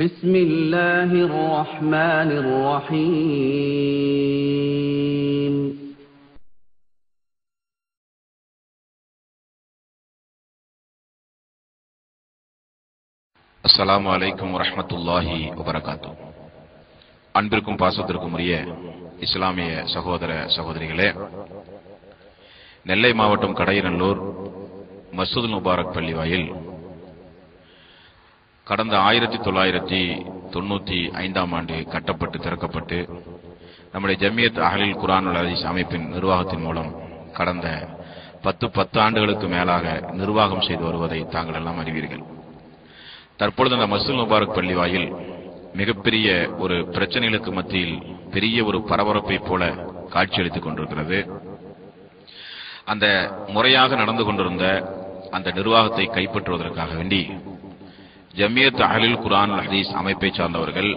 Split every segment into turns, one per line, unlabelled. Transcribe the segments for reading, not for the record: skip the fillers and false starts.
بسم الله الرحمن الرحيم
அஸ்ஸலாமு அலைக்கும் வரஹ்மத்துல்லாஹி வபரகாத்துஹு. அன்பிற்கும் பாசத்திற்கும் உரிய இஸ்லாமிய சகோதர சகோதரிகளே, நெல்லை மாவட்டம் கடையநல்லூர் மஸ்ஜிதுல் முபாரக் பள்ளிவாயில் கடந்த 1995ஆம் ஆண்டு கட்டப்பட்டு திறக்கப்பட்டு நம்முடைய ஜமியத் அஹ்லுல் குர்ஆன் வல் ஹதீஸ் அமைப்பின் நிர்வாகத்தின் மூலம் கடந்த 10 ஆண்டுகளுக்கு மேலாக நிர்வாகம் செய்து வருவதை தாங்கள் எல்லாம் அறிவீர்கள். தற்பொழுது அந்த மஸ்ஜிதுல் முபாரக் பள்ளிவாயில் மிகப்பெரிய ஒரு பிரச்சனைகளுக்கு மத்தியில் பெரிய ஒரு பரபரப்பை போல காட்சியளித்துக் கொண்டிருக்கிறது. அந்த முறையாக நடந்து கொண்டிருந்த அந்த நிர்வாகத்தை கைப்பற்றுவதற்காக வேண்டி ஜமியத் அஹ்லுல் குர்ஆன் வல் ஹதீஸ் அமைப்பை சார்ந்தவர்கள்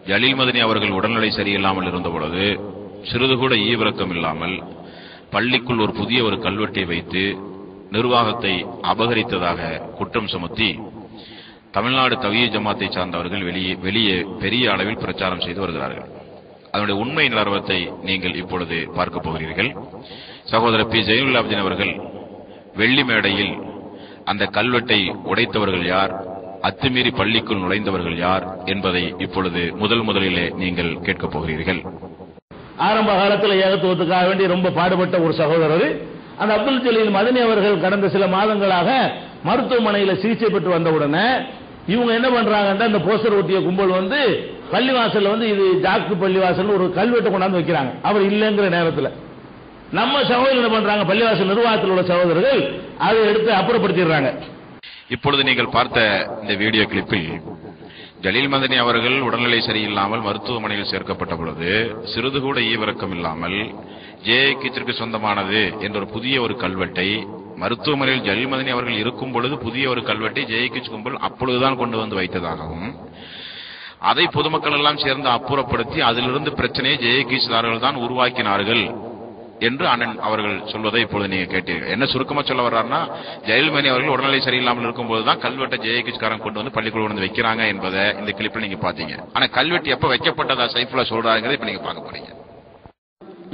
ஜலீல் மதனி அவர்கள் உடல்நிலை சரியில்லாமல் இருந்த பொழுது சிறிது கூட ஈவிரக்கம் இல்லாமல் பள்ளிக்குள் ஒரு புதிய ஒரு கல்வெட்டை வைத்து நிர்வாகத்தை அபகரித்ததாக குற்றம் சுமத்தி தமிழ்நாடு தவ்ஹீத் ஜமாத்தை சார்ந்தவர்கள் வெளியே பெரிய அளவில் பிரச்சாரம் செய்து வருகிறார்கள். அதனுடைய உண்மை நிலவரத்தை நீங்கள் இப்பொழுது பார்க்க போகிறீர்கள். சகோதரர் பி ஜெயினுல் ஆபிதீன் அவர்கள் வெள்ளி மேடையில் அந்த கல்வெட்டை உடைத்தவர்கள் யார், அத்துமீறி பள்ளிக்குள் நுழைந்தவர்கள் யார் என்பதை இப்பொழுது முதலிலே நீங்கள் கேட்கப் போகிறீர்கள்.
ஆரம்ப காலத்தில் ஏகத்துவத்துக்காக வேண்டி ரொம்ப பாடுபட்ட ஒரு சகோதரர் அந்த அப்துல் ஜலீல் மதனி அவர்கள் கடந்த சில மாதங்களாக மருத்துவமனையில் சிகிச்சை பெற்று வந்தவுடனே இவங்க என்ன பண்றாங்கன்னா, இந்த போஸ்டர் ஒட்டிய கும்பல் வந்து பள்ளிவாசல்ல வந்து இது ஜாக்கு பள்ளிவாசல் ஒரு கல்வெட்டை கொண்டாந்து வைக்கிறாங்க. அவர் இல்லைங்கிற நேரத்தில் நம்ம சகோதரர் என்ன பண்றாங்க, பள்ளிவாசல் நிர்வாகத்தில் உள்ள சகோதரர்கள் அதை எடுத்து அப்புறப்படுத்திடுறாங்க.
இப்பொழுது நீங்கள் பார்த்த இந்த வீடியோ கிளிப்பில் ஜலீல் மதனி அவர்கள் உடல்நிலை சரியில்லாமல் மருத்துவமனையில் சேர்க்கப்பட்ட பொழுது சிறிது கூட ஈவிரக்கம் இல்லாமல் ஜேஏக்கிற்கு சொந்தமானது என்ற ஒரு புதிய ஒரு கல்வெட்டை மருத்துவமனையில் ஜலீல் மதனி அவர்கள் இருக்கும் பொழுது புதிய ஒரு கல்வெட்டை ஜேஏகி கும்பல் அப்பொழுதுதான் கொண்டு வந்து வைத்ததாகவும் அதை பொதுமக்கள் எல்லாம் சேர்ந்து அப்புறப்படுத்தி அதிலிருந்து பிரச்சனையை ஜேஏகிஸ்தார்கள் தான் உருவாக்கினார்கள் என்று அண்ணன் அவர்கள் சொல்வதை இப்பொழுது நீங்க கேட்டீர்கள். என்ன சுருக்கமா சொல்ல வர்றாருன்னா, ஜலீல் மதனி அவர்கள் உடல்நிலை சரியில்லாமல் இருக்கும்போதுதான் கல்வெட்டை ஜேஏகிஸ்காரன் கொண்டு வந்து பள்ளிக்குள் வந்து வைக்கிறாங்க என்பதை இந்த கிளிப்பில் நீங்க பாத்தீங்க. ஆனா கல்வெட்டு எப்ப வைக்கப்பட்டதா சைஃபுல்லா சொல்றாங்கிறத இப்ப நீங்க பார்க்க போறீங்க.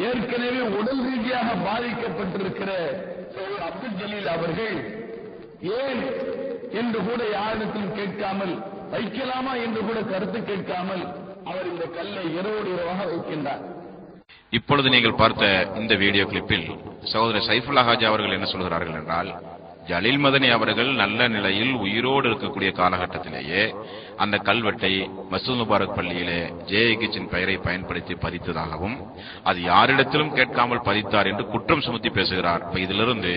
ஏற்கனவே உடல் ரீதியாக பாதிக்கப்பட்டிருக்கிற அப்துல் ஜலீல் அவர்கள் ஏன் என்று கூட யாரிடத்திலும் கேட்காமல், வைக்கலாமா என்று கூட கருத்து கேட்காமல் அவர் இந்த கல்லை இரவோடு இரவாக வைக்கின்றார்.
இப்பொழுது நீங்கள் பார்த்த இந்த வீடியோ கிளிப்பில் சகோதரர் சைஃபுல்லா ஹாஜி அவர்கள் என்ன சொல்கிறார்கள் என்றால், ஜலீல் மதனி அவர்கள் நல்ல நிலையில் உயிரோடு இருக்கக்கூடிய காலகட்டத்திலேயே அந்த கல்வெட்டை மஸ்ஜிதுல் முபாரக் பள்ளியிலே ஜேஏகிச்சின் பெயரை பயன்படுத்தி பதித்ததாகவும் அது யாரிடத்திலும் கேட்காமல் பதித்தார் என்று குற்றம் சுமத்தி பேசுகிறார். இதிலிருந்து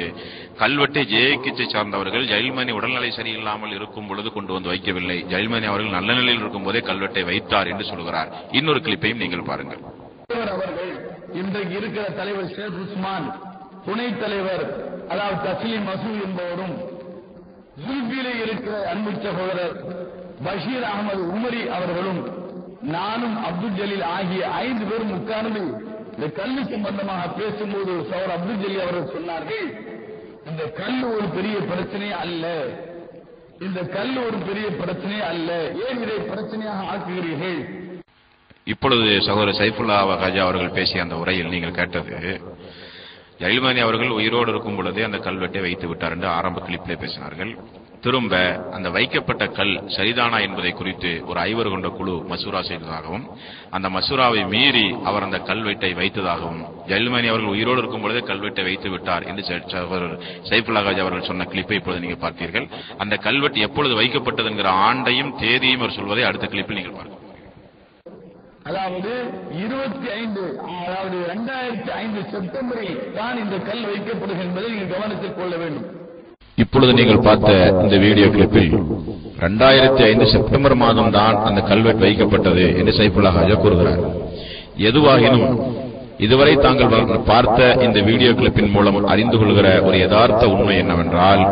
கல்வெட்டை ஜேஏகிச்சை சார்ந்தவர்கள் ஜலீல் மதனி உடல்நிலை சரியில்லாமல் இருக்கும் பொழுது கொண்டு வந்து வைக்கவில்லை, ஜலீல் மதனி அவர்கள் நல்ல நிலையில் இருக்கும் போதே கல்வெட்டை வைத்தார் என்று சொல்கிறார். இன்னொரு கிளிப்பையும் நீங்கள் பாருங்கள்.
அவர்கள் இன்றைக்கு இருக்கிற தலைவர் ஷேக் உஸ்மான், துணைத் தலைவர் அதாவது தஸ்லீம் மசூத் என்பவரும், ஜுல்பிலே இருக்கிற அன்பு சகோதரர் பஷீர் அகமது உமரி அவர்களும், நானும் அப்துல் ஜலீல் ஆகிய 5 பேரும் உட்கார்ந்து இந்த கல்வி சம்பந்தமாக பேசும்போது சகோதரர் அப்துல் ஜலீல் அவர்கள் சொன்னார்கள், இந்த கல் ஒரு பெரிய பிரச்சனை அல்ல, இந்த கல் ஒரு பெரிய பிரச்சனை அல்ல, ஏன் இதை பிரச்சனையாக ஆக்குகிறீர்கள்?
இப்பொழுது சகோதரர் சைஃபுல்லா ஹாஜி அவர்கள் பேசிய அந்த உரையில் நீங்கள் கேட்டது, ஜலீல் மதனி அவர்கள் உயிரோடு இருக்கும் பொழுதே அந்த கல்வெட்டை வைத்து விட்டார் என்று ஆரம்ப கிளிப்பிலே பேசினார்கள். திரும்ப அந்த வைக்கப்பட்ட கல் சரிதானா என்பதை குறித்து ஒரு 5 கொண்ட குழு மசூரா செய்ததாகவும் அந்த மசூராவை மீறி அவர் அந்த கல்வெட்டை வைத்ததாகவும் ஜலீல் மதனி அவர்கள் உயிரோடு இருக்கும் பொழுதே கல்வெட்டை வைத்து விட்டார் என்று சைஃபுல்லா ஹாஜி அவர்கள் சொன்ன கிளிப்பை இப்பொழுது நீங்கள் பார்த்தீர்கள். அந்த கல்வெட்டு எப்பொழுது வைக்கப்பட்டது என்கிற ஆண்டையும் தேதியும் அவர் சொல்வதை அடுத்த கிளிப்பில் நீங்கள் பார்க்க.
அதாவது 2005 செப்டம்பரில் தான் இந்த கல் வைக்கப்படுகிறது என்பதை நீங்கள் கவனத்தில் கொள்ள வேண்டும்.
இப்பொழுது நீங்கள் பார்த்த இந்த வீடியோ கிளிப்பில் 2005 செப்டம்பர் மாதம் தான் அந்த கல்வெட்டு வைக்கப்பட்டது என்று சைஃபுல்லா ஹாஜி கூறுகிறார். எதுவாகினும் இதுவரை தாங்கள் பார்த்த இந்த வீடியோ கிளிப்பின் மூலம் அறிந்து கொள்கிற ஒரு யதார்த்த உண்மை என்னவென்றால்,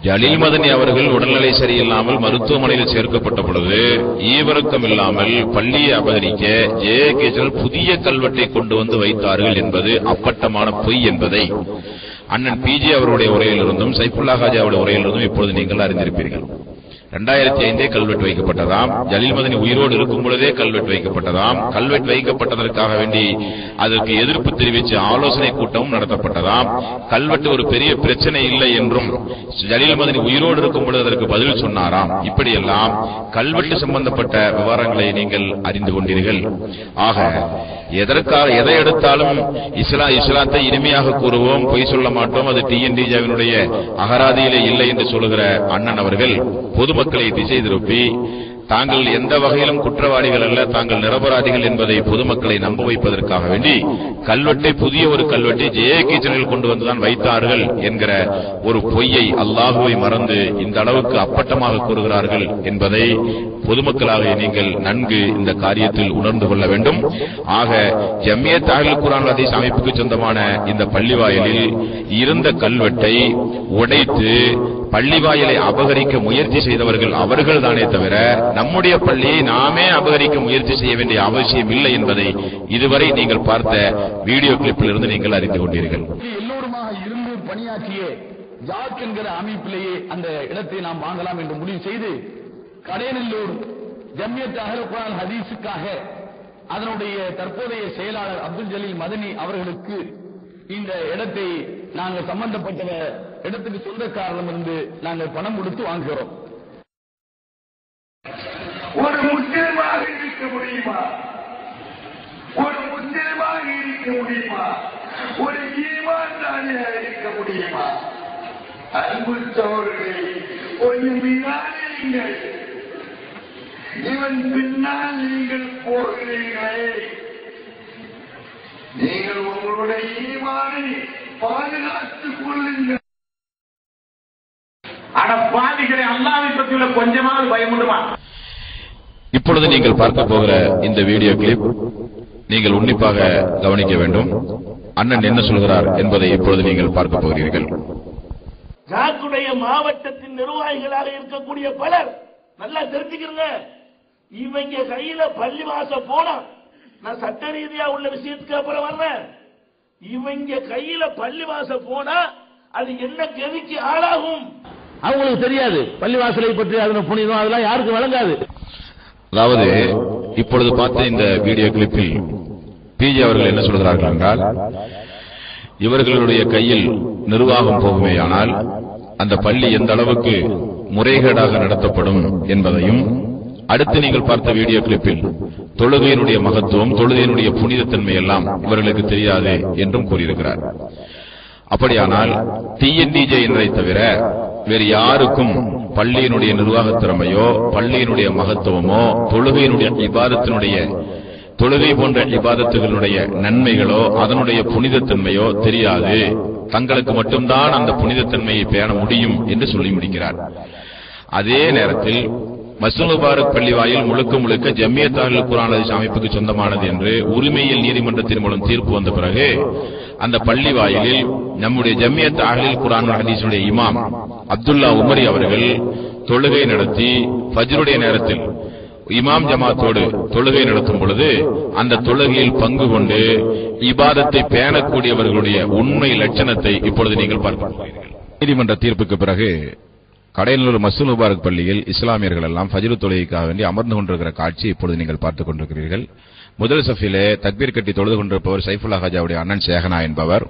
ஜலீல் மதனி அவர்கள் உடல்நிலை சரியில்லாமல் மருத்துவமனையில் சேர்க்கப்பட்ட பொழுது ஈவிரக்கம் இல்லாமல் பள்ளியை அபகரிக்க ஜேஏகிகள் புதிய கல்வெட்டை கொண்டு வந்து வைத்தார்கள் என்பது அப்பட்டமான பொய் என்பதை அண்ணன் பிஜே அவருடைய உரையிலிருந்தும் சைஃபுல்லா ஹாஜி அவருடைய உரையிலிருந்தும் இப்பொழுது நீங்கள் அறிந்திருப்பீர்கள். 2005 கல்வெட்டு வைக்கப்பட்டதாம். ஜலீல் மதனி உயிரோடு இருக்கும் பொழுதே கல்வெட்டு வைக்கப்பட்டதாம். கல்வெட்டு வைக்கப்பட்டதற்காக வேண்டி அதற்கு எதிர்ப்பு தெரிவித்து ஆலோசனை கூட்டமும் நடத்தப்பட்டதாம். கல்வெட்டு ஒரு பெரிய பிரச்சனை இல்லை என்றும் ஜலீல் மதனி உயிரோடு இருக்கும் பொழுது அதற்கு பதில் சொன்னாராம். இப்படியெல்லாம் கல்வெட்டு சம்பந்தப்பட்ட விவரங்களை நீங்கள் அறிந்து கொண்டீர்கள். ஆக எதை எடுத்தாலும் இஸ்லாத்தை இனிமையாக கூறுவோம், பொய் சொல்ல மாட்டோம், அது டிஎன்டிஜேவினுடைய அகராதியிலே இல்லை என்று சொல்லுகிற அண்ணன் அவர்கள் பொதுமக்களை திசை திருப்பி தாங்கள் எந்த வகையிலும் குற்றவாளிகள் அல்ல, தாங்கள் நிரபராதிகள் என்பதை பொதுமக்களை நம்ப வைப்பதற்காக வேண்டி கல்வெட்டை புதிய ஒரு கல்வெட்டை ஜேஏகே சேனலில் கொண்டு வந்துதான் வைத்தார்கள் என்கிற ஒரு பொய்யை அல்லாஹுவை மறந்து இந்த அளவுக்கு அப்பட்டமாக கூறுகிறார்கள் என்பதை பொதுமக்களாக நீங்கள் நன்கு இந்த காரியத்தில் உணர்ந்து கொள்ள வேண்டும். ஆக ஜமியத் அஹ்லுல் குர்ஆன் வல் ஹதீஸ் அமைப்புக்கு சொந்தமான இந்த பள்ளிவாயலில் இருந்த கல்வெட்டை உடைத்து பள்ளிவாயலை அபகரிக்க முயற்சி செய்தவர்கள் அவர்கள் தானே தவிர நம்முடைய பள்ளியை நாமே அபகரிக்க முயற்சி செய்ய வேண்டிய அவசியம் இல்லை என்பதை இதுவரை நீங்கள் பார்த்த வீடியோ கிளிப்பில் இருந்து நீங்கள் அறிந்து கொண்டீர்கள்.
எல்லோருமாக இருந்து பணியாற்றிய ஜாக் என்கிற அமைப்பிலேயே அந்த இடத்தை நாம் வாங்கலாம் என்று முடிவு செய்து கடையநல்லூர் ஜமியத் அஹ்லுல் குர்ஆன் ஹதீஸுக்காக அதனுடைய தற்போதைய செயலாளர் அப்துல் ஜலீல் மதனி அவர்களுக்கு இந்த இடத்தை நாங்கள் சம்பந்தப்பட்ட இடத்துக்கு சொந்தக்காரர்கள் இருந்து நாங்கள் பணம் கொடுத்து வாங்குகிறோம்.
ஒரு முஸ்லிமாக இருக்க முடியுமா? ஒரு முஸ்லிமாக இருக்க முடியுமா? ஒரு ஈமான்தாரியாக இருக்க முடியுமா? அன்பு சகோதரர்களே, கொஞ்சம் விவாதியுங்கள். இவன் பின்னால் நீங்கள் போகிறீர்களே, நீங்கள் உங்களுடைய ஈமானை பாதுகாத்துக் கொள்ளுங்கள். பாதிகளை அல்லாஹ்வை பற்றியுள்ள கொஞ்சமாவது பயம் உண்டுமா?
இப்பொழுது நீங்கள் பார்க்க போகிற இந்த வீடியோ கிளிப் நீங்கள் உன்னிப்பாக கவனிக்க வேண்டும். அண்ணன் என்ன சொல்கிறார் என்பதை இப்பொழுது நீங்கள் பார்க்க போகிறீர்கள்.
ஜாக்குடைய மாவட்டத்தின் நிர்வாகிகளாக இருக்கக்கூடிய பலர் நல்லா தெரிஞ்சுக்கிறங்க. இவங்க கையில பள்ளிவாசல் போனா, நான் சட்ட ரீதியா உள்ள விஷயத்துக்கு அப்புறம் வர்றேன், இவங்க கையில பள்ளிவாசல் போனா அது என்ன கதிக்கு ஆளாகும்
அவங்களுக்கு தெரியாது. பள்ளிவாசலை பற்றி அதன் புனிதம் அதெல்லாம் யாருக்கு வழங்காது.
அதாவது இப்பொழுது பார்த்த இந்த வீடியோ கிளிப்பில் பிஜே அவர்கள் என்ன சொல்கிறார்கள் என்றால், இவர்களுடைய கையில் நிர்வாகம் போகுமேயானால் அந்த பள்ளி எந்த அளவுக்கு முறைகேடாக நடத்தப்படும் என்பதையும், அடுத்து நீங்கள் பார்த்த வீடியோ கிளிப்பில் தொழுகையினுடைய மகத்துவம், தொழுகையினுடைய புனிதத்தன்மை எல்லாம் இவர்களுக்கு தெரியாது என்றும் கூறியிருக்கிறார். அப்படியானால் டிஎன்டிஜே என்பதை தவிர வேறு யாருக்கும் பள்ளியினுடைய நிர்வாகத் திறமையோ, பள்ளியினுடைய மகத்துவமோ, தொழுகையினுடைய இபாதத்தினுடைய தொழுகை போன்ற இபாதத்துகளுடைய நன்மைகளோ, அதனுடைய புனிதத்தன்மையோ தெரியாது. தங்களுக்கு மட்டும்தான் அந்த புனிதத்தன்மையை பேண முடியும் என்று சொல்லி முடிக்கிறார். அதே நேரத்தில் மஸ்ஜித் முபாரக் பள்ளிவாயில் முழுக்க முழுக்க ஜமியத் அஹ்லுல் குர்ஆன் ஹதீஸ் அமைப்புக்கு சொந்தமானது என்று உரிமையில் நீதிமன்றத்தின் மூலம் தீர்ப்பு வந்த பிறகு அந்த பள்ளிவாயிலில் நம்முடைய ஜமியத் அஹ்லுல் குர்ஆன் ஹதீஸுடைய இமாம் அப்துல்லா உமரி அவர்கள் தொழுகை நடத்தி ஃபஜ்ருடைய நேரத்தில் இமாம் ஜமாத்தோடு தொழுகை நடத்தும் பொழுது அந்த தொழுகையில் பங்கு கொண்டு இபாதத்தை பேணக்கூடியவர்களுடைய உண்மை லட்சணத்தை இப்பொழுது நீங்கள் பார்க்கிறீர்கள். நீதிமன்ற தீர்ப்புக்கு பிறகு கடையநல்லூர் மஸ்ஜித் முபாரக் பள்ளியில் இஸ்லாமியர்கள் எல்லாம் ஃபஜ்ரு தொழுகைக்காக வேண்டி அமர்ந்து கொண்டிருக்கிற காட்சி இப்பொழுது நீங்கள் பார்த்துக் கொண்டிருக்கிறீர்கள். முதல் சஃபிலே தக்பீர் கட்டி தொழுது கொண்டிருப்பவர் சைஃபுல்லா ஹாஜாவுடைய அண்ணன் சேகனா என்பவர்.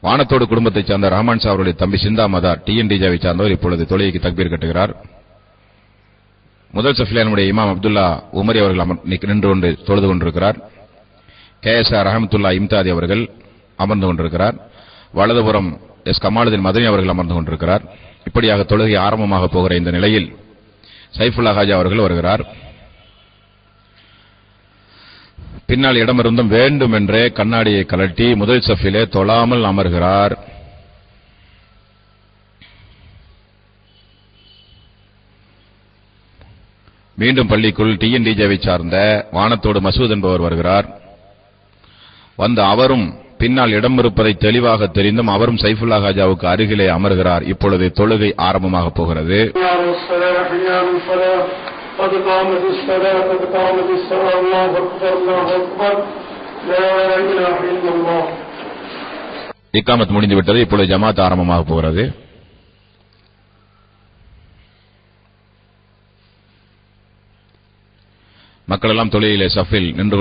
வானத்தோடு குடும்பத்தைச் சார்ந்த ரஹ்மான் ஷா அவருடைய தம்பி சிந்தா மதார் டிஎன்டிஜாவை சார்ந்தவர் இப்பொழுது தொழுகைக்கு தக்பீர் கட்டுகிறார். முதல் சஃபிலே நம்முடைய இமாம் அப்துல்லா உமரி அவர்கள் நின்று கொண்டு தொழுது கொண்டிருக்கிறார். கேஎஸ்ஆர் ரஹமத்துல்லா இம்தாதி அவர்கள் அமர்ந்து கொண்டிருக்கிறார். வலதுபுறம் எஸ் கமாலுதீன் மதனி அவர்கள் அமர்ந்து கொண்டிருக்கிறார். இப்படியாக தொழுகை ஆரம்பமாக போகிற இந்த நிலையில் சைஃபுல்லா ஹாஜா அவர்கள் வருகிறார். பின்னால் இடமிருந்தும் வேண்டும் என்றே கண்ணாடியை கலட்டி முதல் சஃபிலே தொழாமல் அமர்கிறார். மீண்டும் பள்ளிக்குள் டிஎன்டிஜேவை சார்ந்த வானத்தோடு மசூத் என்பவர் வருகிறார். வந்த அவரும் பின்னால் இடம் இருப்பதை தெளிவாக தெரிந்தும் அவரும் சைஃபுல்லா ஹாஜாவுக்கு அருகிலே அமர்கிறார். இப்பொழுது தொழுகை ஆரம்பமாக போகிறது. இக்காமத் முடிந்து விட்டது. இப்பொழுது ஜமாத் ஆரம்பமாக போகிறது. மக்கள் எல்லாம் தொழுகையிலே சஃபில் நின்று